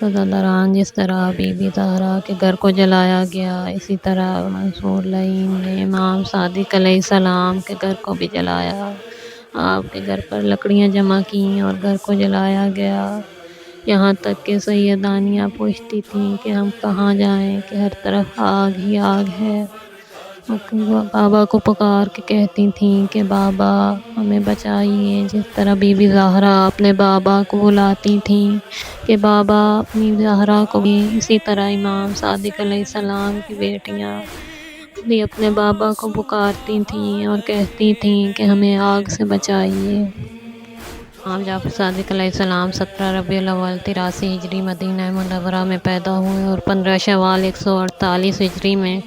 دوران جس طرح بی بی زہرا کے گھر کو جلایا گیا، اسی طرح منصور لعین نے امام صادق علیہ السلام کے گھر کو بھی جلایا۔ آپ کے گھر پر لکڑیاں جمع کیں اور گھر کو جلایا گیا، یہاں تک کہ سیدانیاں پوچھتی تھیں کہ ہم کہاں جائیں کہ ہر طرف آگ ہی آگ ہے۔ بابا کو پکار کے کہتی تھیں کہ بابا ہمیں بچائیے، جس طرح بی بی زہرا اپنے بابا کو بلاتی تھیں کہ بابا اپنی زہرا کو بھی، اسی طرح امام صادق علیہ السلام کی بیٹیاں بھی اپنے بابا کو پکارتی تھیں اور کہتی تھیں کہ ہمیں آگ سے بچائیے۔ امام جعفر صادق علیہ السلام 17 ربیع الاول 83 ہجری مدینہ منورہ میں پیدا ہوئے اور 15 شوال 148 ہجری میں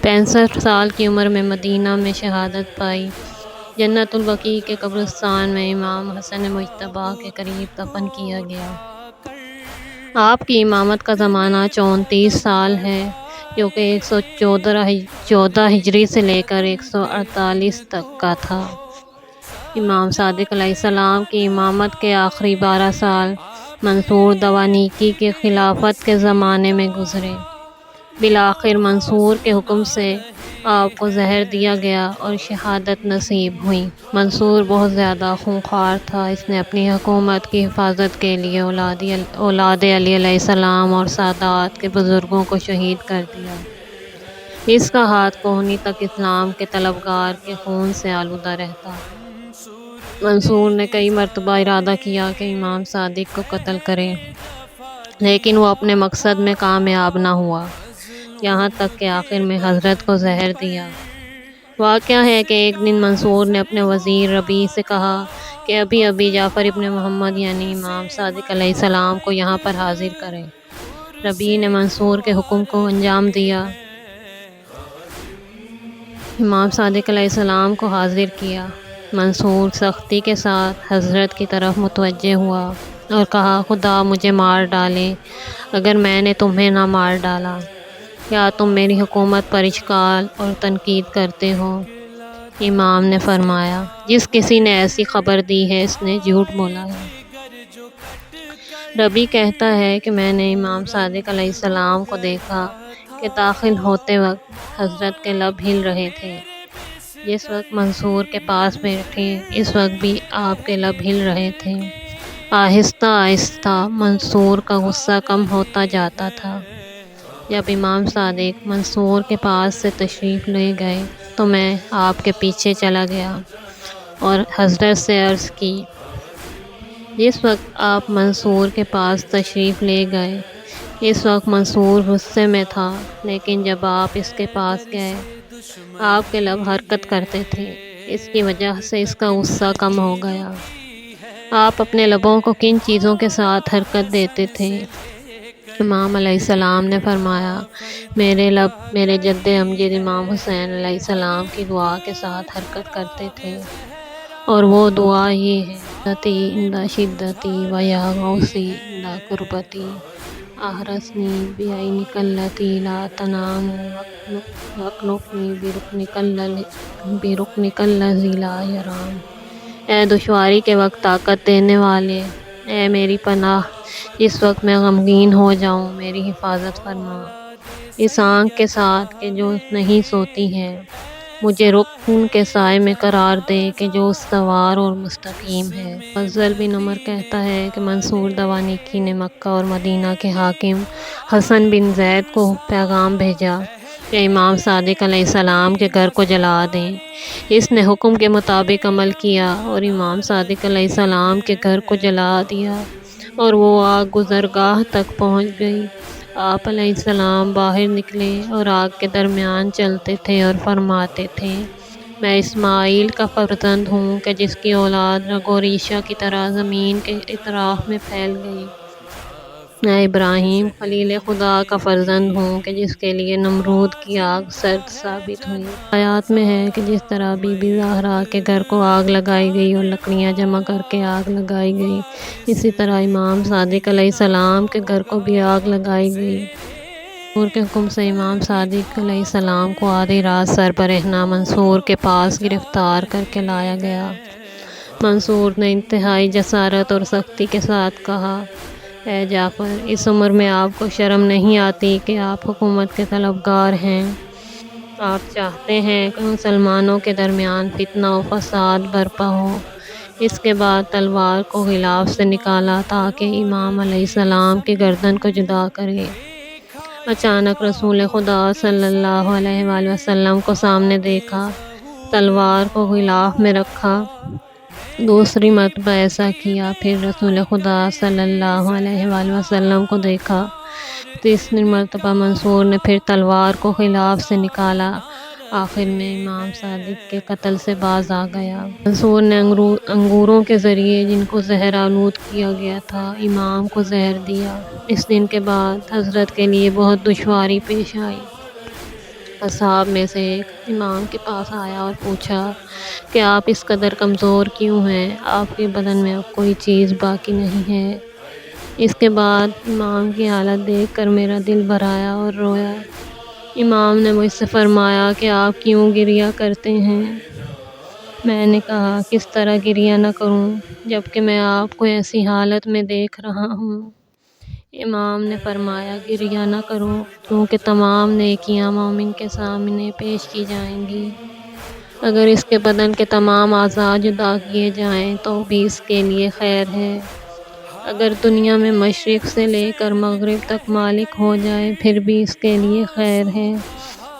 65 سال کی عمر میں مدینہ میں شہادت پائی۔ جنت البقیع کے قبرستان میں امام حسن مجتبیٰ کے قریب دفن کیا گیا۔ آپ کی امامت کا زمانہ 34 سال ہے، جو کہ 114 ہجری سے لے کر 148 تک کا تھا۔ امام صادق علیہ السلام کی امامت کے آخری 12 سال منصور دوانیکی کی خلافت کے زمانے میں گزرے۔ بالآخر منصور کے حکم سے آپ کو زہر دیا گیا اور شہادت نصیب ہوئی۔ منصور بہت زیادہ خونخوار تھا، اس نے اپنی حکومت کی حفاظت کے لیے اولاد علی علیہ السلام اور سادات کے بزرگوں کو شہید کر دیا۔ اس کا ہاتھ کہنی تک اسلام کے طلبگار کے خون سے آلودہ رہتا۔ منصور نے کئی مرتبہ ارادہ کیا کہ امام صادق کو قتل کرے، لیکن وہ اپنے مقصد میں کامیاب نہ ہوا، یہاں تک کہ آخر میں حضرت کو زہر دیا۔ واقعہ ہے کہ ایک دن منصور نے اپنے وزیر ربیع سے کہا کہ ابھی جعفر ابن محمد یعنی امام صادق علیہ السلام کو یہاں پر حاضر کریں۔ ربیع نے منصور کے حکم کو انجام دیا، امام صادق علیہ السلام کو حاضر کیا۔ منصور سختی کے ساتھ حضرت کی طرف متوجہ ہوا اور کہا، خدا مجھے مار ڈالے اگر میں نے تمہیں نہ مار ڈالا، کیا تم میری حکومت پر اشکال اور تنقید کرتے ہو؟ امام نے فرمایا، جس کسی نے ایسی خبر دی ہے اس نے جھوٹ بولا ہے۔ ربیع کہتا ہے کہ میں نے امام صادق علیہ السلام کو دیکھا کہ داخل ہوتے وقت حضرت کے لب ہل رہے تھے، جس وقت منصور کے پاس بیٹھے اس وقت بھی آپ کے لب ہل رہے تھے۔ آہستہ آہستہ منصور کا غصہ کم ہوتا جاتا تھا۔ جب امام صادق منصور کے پاس سے تشریف لے گئے تو میں آپ کے پیچھے چلا گیا اور حضرت سے عرض کی۔ جس وقت آپ منصور کے پاس تشریف لے گئے اس وقت منصور غصے میں تھا، لیکن جب آپ اس کے پاس گئے آپ کے لب حرکت کرتے تھے، اس کی وجہ سے اس کا غصہ کم ہو گیا۔ آپ اپنے لبوں کو کن چیزوں کے ساتھ حرکت دیتے تھے؟ امام علیہ السلام نے فرمایا، میرے لب میرے جد امجد امام حسین علیہ السلام کی دعا کے ساتھ حرکت کرتے تھے، اور وہ دعا یہ ہے، شدتی عند شدتی و یا غوثی عند قربتی احرسنی بعینک التی لا تنام واکنفنی برکنک الذی لا یرام۔ اے دشواری کے وقت طاقت دینے والے، اے میری پناہ، جس وقت میں غمگین ہو جاؤں میری حفاظت فرما۔ اس آنکھ کے ساتھ کہ جو نہیں سوتی ہے، مجھے رکن کے سائے میں قرار دے کہ جو استوار اور مستقیم ہے۔ فضل بن عمر کہتا ہے کہ منصور دوانیکی نے مکہ اور مدینہ کے حاکم حسن بن زید کو پیغام بھیجا کہ امام صادق علیہ السلام کے گھر کو جلا دیں۔ اس نے حکم کے مطابق عمل کیا اور امام صادق علیہ السلام کے گھر کو جلا دیا اور وہ آگ گزرگاہ تک پہنچ گئی۔ آپ علیہ السلام باہر نکلے اور آگ کے درمیان چلتے تھے اور فرماتے تھے، میں اسماعیل کا فرزند ہوں کہ جس کی اولاد رگ و ریشہ کی طرح زمین کے اطراف میں پھیل گئی۔ میں ابراہیم خلیل خدا کا فرزند ہوں کہ جس کے لیے نمرود کی آگ سرد ثابت ہوئی۔ آیات میں ہے کہ جس طرح بی بی زہرا کے گھر کو آگ لگائی گئی اور لکڑیاں جمع کر کے آگ لگائی گئی، اسی طرح امام صادق علیہ السلام کے گھر کو بھی آگ لگائی گئی۔ منصور کے حکم سے امام صادق علیہ السلام کو آدھی رات سربرہنہ منصور کے پاس گرفتار کر کے لایا گیا۔ منصور نے انتہائی جسارت اور سختی کے ساتھ کہا، اے جعفر، اس عمر میں آپ کو شرم نہیں آتی کہ آپ حکومت کے طلبگار ہیں؟ آپ چاہتے ہیں کہ مسلمانوں کے درمیان فتنہ و فساد برپا ہو۔ اس کے بعد تلوار کو غلاف سے نکالا تاکہ امام علیہ السلام کی گردن کو جدا کرے۔ اچانک رسول خدا صلی اللہ علیہ وآلہ وسلم کو سامنے دیکھا، تلوار کو غلاف میں رکھا۔ دوسری مرتبہ ایسا کیا، پھر رسول خدا صلی اللہ علیہ وآلہ وسلم کو دیکھا۔ تیسری مرتبہ منصور نے پھر تلوار کو غلاف سے نکالا۔ آخر میں امام صادق کے قتل سے باز آ گیا۔ منصور نے انگوروں کے ذریعے جن کو زہر آلود کیا گیا تھا، امام کو زہر دیا۔ اس دن کے بعد حضرت کے لیے بہت دشواری پیش آئی۔ اصحاب میں سے ایک امام کے پاس آیا اور پوچھا کہ آپ اس قدر کمزور کیوں ہیں؟ آپ کے بدن میں اب کوئی چیز باقی نہیں ہے۔ اس کے بعد امام کی حالت دیکھ کر میرا دل بھر آیا اور رویا۔ امام نے مجھ سے فرمایا کہ آپ کیوں گریہ کرتے ہیں؟ میں نے کہا، کس طرح گریہ نہ کروں جبکہ میں آپ کو ایسی حالت میں دیکھ رہا ہوں۔ امام نے فرمایا، گریہ نہ کرو کیونکہ تمام نیکیاں مومن کے سامنے پیش کی جائیں گی۔ اگر اس کے بدن کے تمام اعضاء جدا کیے جائیں تو بھی اس کے لیے خیر ہے۔ اگر دنیا میں مشرق سے لے کر مغرب تک مالک ہو جائے پھر بھی اس کے لیے خیر ہے۔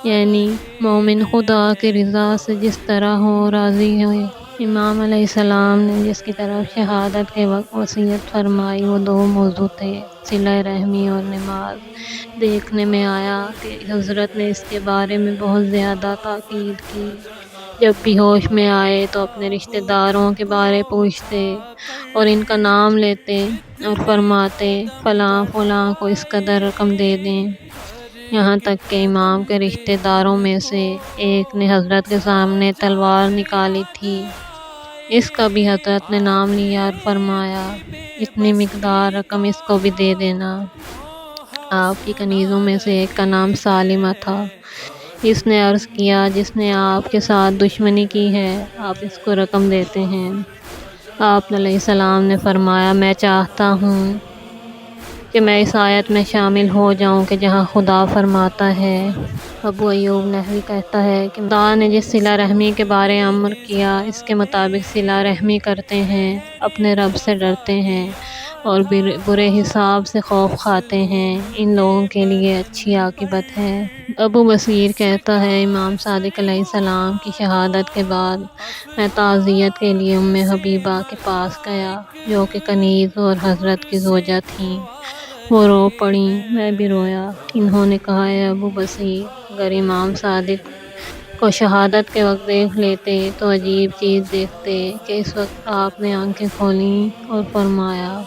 یعنی مومن خدا کی رضا سے جس طرح ہو راضی ہوئے۔ امام علیہ السلام نے جس کی طرف شہادت کے وقت وصیت فرمائی وہ دو موضوع تھے، صلہ رحمی اور نماز۔ دیکھنے میں آیا کہ حضرت نے اس کے بارے میں بہت زیادہ تاکید کی۔ جب بھی ہوش میں آئے تو اپنے رشتہ داروں کے بارے پوچھتے اور ان کا نام لیتے اور فرماتے فلاں فلاں کو اس قدر رقم دے دیں۔ یہاں تک کہ امام کے رشتہ داروں میں سے ایک نے حضرت کے سامنے تلوار نکالی تھی، اس کا بھی حضرت نے نام لیا اور فرمایا اتنی مقدار رقم اس کو بھی دے دینا۔ آپ کی کنیزوں میں سے ایک کا نام سالمہ تھا۔ اس نے عرض کیا، جس نے آپ کے ساتھ دشمنی کی ہے آپ اس کو رقم دیتے ہیں؟ آپ علیہ السلام نے فرمایا، میں چاہتا ہوں کہ میں اس آیت میں شامل ہو جاؤں کہ جہاں خدا فرماتا ہے۔ ابو ایوب نحوی کہتا ہے کہ خدا نے جس صلہ رحمی کے بارے امر کیا اس کے مطابق صلہ رحمی کرتے ہیں، اپنے رب سے ڈرتے ہیں اور برے حساب سے خوف کھاتے ہیں، ان لوگوں کے لیے اچھی عاقبت ہے۔ ابو بصیر کہتا ہے، امام صادق علیہ السلام کی شہادت کے بعد میں تعزیت کے لیے ام حبیبہ کے پاس گیا جو کہ کنیز اور حضرت کی زوجہ تھیں۔ وہ رو پڑیں، میں بھی رویا۔ انہوں نے کہا، اے ابو بصیر، اگر امام صادق کو شہادت کے وقت دیکھ لیتے تو عجیب چیز دیکھتے کہ اس وقت آپ نے آنکھیں کھولیں اور فرمایا،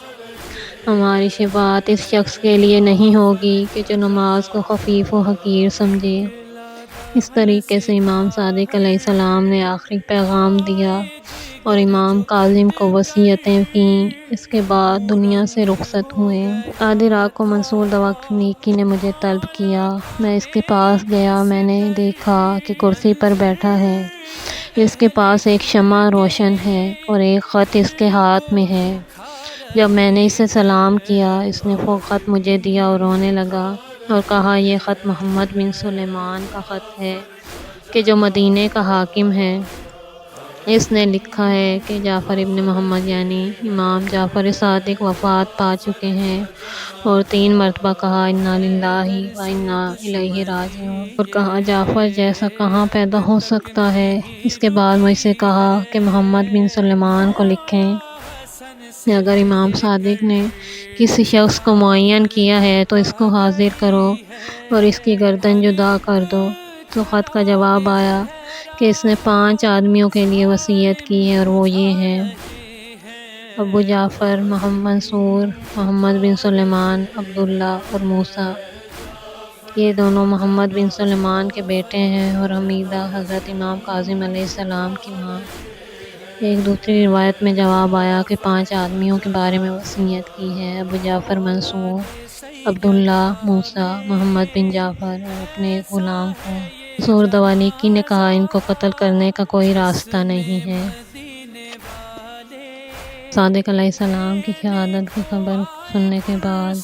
ہماری شفاعت اس شخص کے لیے نہیں ہوگی کہ جو نماز کو خفیف و حقیر سمجھے۔ اس طریقے سے امام صادق علیہ السلام نے آخری پیغام دیا اور امام کاظم کو وصیتیں کیں۔ اس کے بعد دنیا سے رخصت ہوئے۔ آدھی رات کو منصور دواخنیکی نے مجھے طلب کیا۔ میں اس کے پاس گیا۔ میں نے دیکھا کہ کرسی پر بیٹھا ہے، اس کے پاس ایک شمع روشن ہے اور ایک خط اس کے ہاتھ میں ہے۔ جب میں نے اسے سلام کیا اس نے وہ خط مجھے دیا اور رونے لگا اور کہا، یہ خط محمد بن سلیمان کا خط ہے کہ جو مدینے کا حاکم ہے۔ اس نے لکھا ہے کہ جعفر ابن محمد یعنی امام جعفر صادق وفات پا چکے ہیں، اور 3 مرتبہ کہا، انا للہ و انا الیہ راجعون، اور کہا جعفر جیسا کہاں پیدا ہو سکتا ہے۔ اس کے بعد مجھ سے کہا کہ محمد بن سلیمان کو لکھیں کہ اگر امام صادق نے کسی شخص کو معین کیا ہے تو اس کو حاضر کرو اور اس کی گردن جدا کر دو۔ تو خط کا جواب آیا کہ اس نے 5 آدمیوں کے لیے وصیت کی ہے اور وہ یہ ہیں: ابو جعفر، محمد منصور، محمد بن سلیمان، عبداللہ اور موسیٰ۔ یہ دونوں محمد بن سلیمان کے بیٹے ہیں اور حمیدہ حضرت امام کاظم علیہ السلام کی ماں۔ ایک دوسری روایت میں جواب آیا کہ 5 آدمیوں کے بارے میں وصیت کی ہے: ابو جعفر منصور، عبداللہ، موسیٰ، محمد بن جعفر اور اپنے ایک غلام کو۔ منصور دوالیکی نے کہا، ان کو قتل کرنے کا کوئی راستہ نہیں ہے۔ صادق علیہ السلام کی شہادت کی خبر سننے کے بعد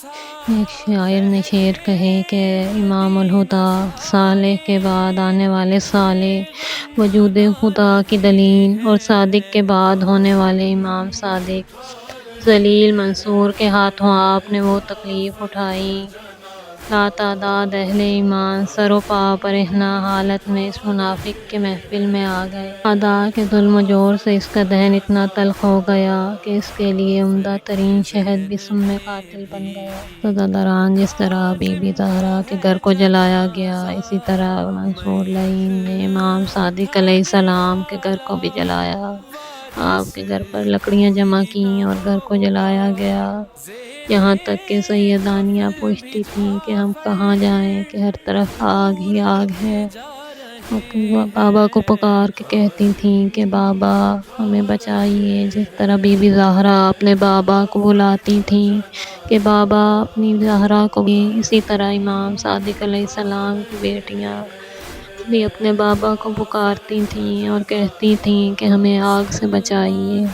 ایک شاعر نے شعر کہے کہ امام الہدیٰ، صالح کے بعد آنے والے صالح، وجود خدا کی دلیل، اور صادق کے بعد ہونے والے امام صادق۔ ذلیل منصور کے ہاتھوں آپ نے وہ تکلیف اٹھائی۔ لاتعداد اہل ایمان سر و پا برہنہ حالت میں اس منافق کے محفل میں آ گئے۔ اعداء کے ظلم و جور سے اس کا دہن اتنا تلخ ہو گیا کہ اس کے لیے عمدہ ترین شہد بھی سم قاتل بن گیا۔ سزا دوران جس طرح بی بی زہرا کے گھر کو جلایا گیا، اسی طرح منصور لعین نے امام صادق علیہ السلام کے گھر کو بھی جلایا۔ آپ کے گھر پر لکڑیاں جمع کیں اور گھر کو جلایا گیا، یہاں تک کہ سیدانیاں پوچھتی تھیں کہ ہم کہاں جائیں کہ ہر طرف آگ ہی آگ ہے۔ بابا کو پکار کے کہتی تھیں کہ بابا ہمیں بچائیے، جس طرح بی بی زہرا اپنے بابا کو بلاتی تھیں کہ بابا اپنی زہرا کو بھی، اسی طرح امام صادق علیہ السلام کی بیٹیاں بھی اپنے بابا کو پکارتی تھیں اور کہتی تھیں کہ ہمیں آگ سے بچائیے۔